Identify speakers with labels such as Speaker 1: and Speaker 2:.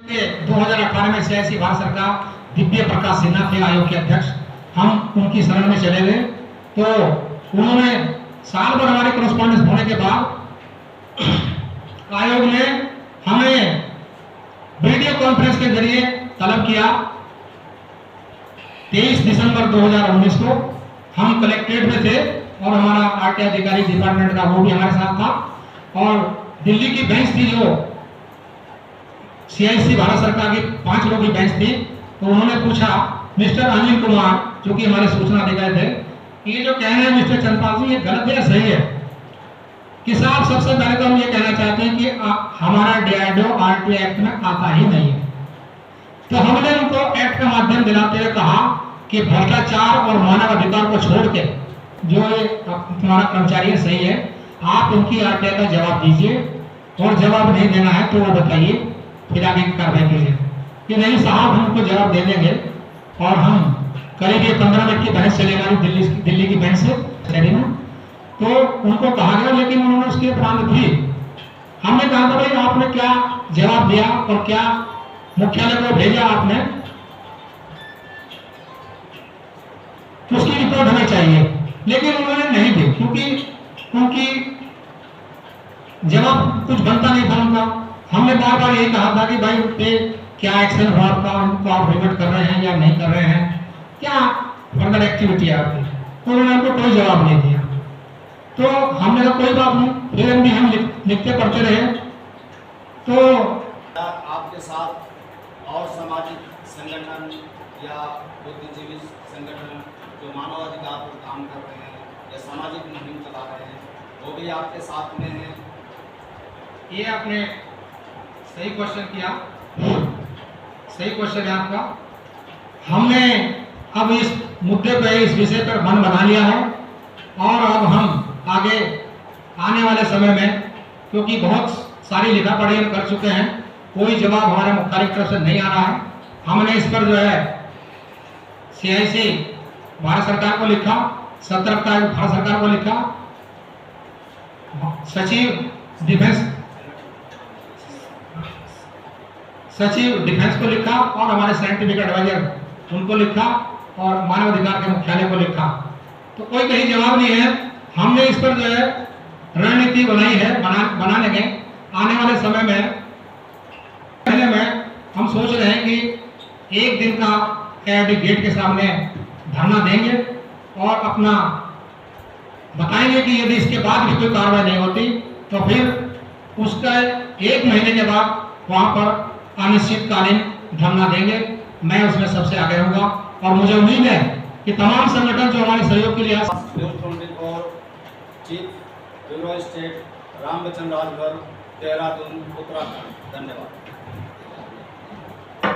Speaker 1: 2018 में CIC भारत सरकार दिव्य प्रकाश सिन्हा थे आयोग के अध्यक्ष। हम उनकी शरण में चले गए तो उन्होंने साल भर हमारे कॉरेस्पॉन्डेंस होने के बाद आयोग ने हमें वीडियो कॉन्फ्रेंस के जरिए तलब किया। 23 दिसंबर 2019 को हम कलेक्ट्रेट में थे और हमारा RTI अधिकारी डिपार्टमेंट का वो भी हमारे साथ था और दिल्ली की बेंच थी जो CIC भारत सरकार की 5 लोगों की बेंच थी। तो उन्होंने पूछा मिस्टर अनिल कुमार जो कि हमारे सूचना अधिकारी थे कि ये जो कह रहे हैं मिस्टर चंद्रपाल जी ये गलत है या सही है? कि साहब सबसे पहले तो हम ये कहना चाहते हैं कि हमारा DRDO RTI एक्ट में आता ही नहीं है। तो हमने उनको एक्ट का माध्यम दिलाते हुए कहा कि भ्रष्टाचार और मानव अधिकार को छोड़ के जो तुम्हारा कर्मचारी है सही है, आप उनकी RTI का जवाब दीजिए और जवाब नहीं देना है तो वो बताइए, फिर आगे की कार्रवाई कीजिए। कि नहीं साहब हम उनको जवाब दे देंगे और हम करीब 15 मिनट की बहस चलेगा दिल्ली की बेंच से स्टडी में। तो उनको कहा गया लेकिन उन्होंने उसकी प्रांत थी। हमने कहा था भाई आपने क्या जवाब दिया और क्या मुख्यालय को भेजा आपने, उसकी रिपोर्ट हमें चाहिए। लेकिन उन्होंने नहीं दी क्योंकि उनकी जवाब कुछ बनता नहीं था उनका। हमने बार बार ये कहा था कि भाई पे क्या एक्शन हुआ आपका, उनको आप रिपोर्ट कर रहे हैं या नहीं कर रहे हैं, क्या फर्दर एक्टिविटी है आपकी, तो उन्होंने हमको कोई जवाब नहीं दिया। तो हमने कहा कोई बात नहीं, फिर भी हम लिखते पढ़ते रहे। तो
Speaker 2: आपके साथ और सामाजिक संगठन या बुद्धिजीवी संगठन जो मानवाधिकार पर काम कर रहे हैं या सामाजिक मुहिम चला रहे हैं वो भी आपके साथ में हैं?
Speaker 1: ये आपने सही क्वेश्चन किया, सही क्वेश्चन है आपका। हमने अब इस मुद्दे पे इस विषय पर मन बना लिया है और अब हम आगे आने वाले समय में, क्योंकि बहुत सारी लिखा पढ़ी हम कर चुके हैं, कोई जवाब हमारे मुख्यालय की तरफ से नहीं आ रहा है। हमने इस पर जो है CIC भारत सरकार को लिखा, सतर्कता भारत सरकार को लिखा, सचिव डिफेंस को लिखा और हमारे साइंटिफिक एडवाइजर उनको लिखा और मानव अधिकार के मुख्यालय को लिखा। तो कोई कहीं जवाब नहीं है। हमने इस पर जो है रणनीति बनाई है, बनाने के आने वाले समय में पहले में हम सोच रहे हैं कि एक दिन का AID गेट के सामने धरना देंगे और अपना बताएंगे कि यदि इसके बाद भी कोई कार्रवाई नहीं होती तो फिर उसका 1 महीने के बाद वहां पर अनिश्चितकालीन धरना देंगे। मैं उसमें सबसे आगे रहूंगा और मुझे उम्मीद है कि तमाम संगठन जो हमारे सहयोग के लिए
Speaker 2: chief bureau state Rambachan Rajbhar, Dehradun, Uttarakhand. धन्यवाद।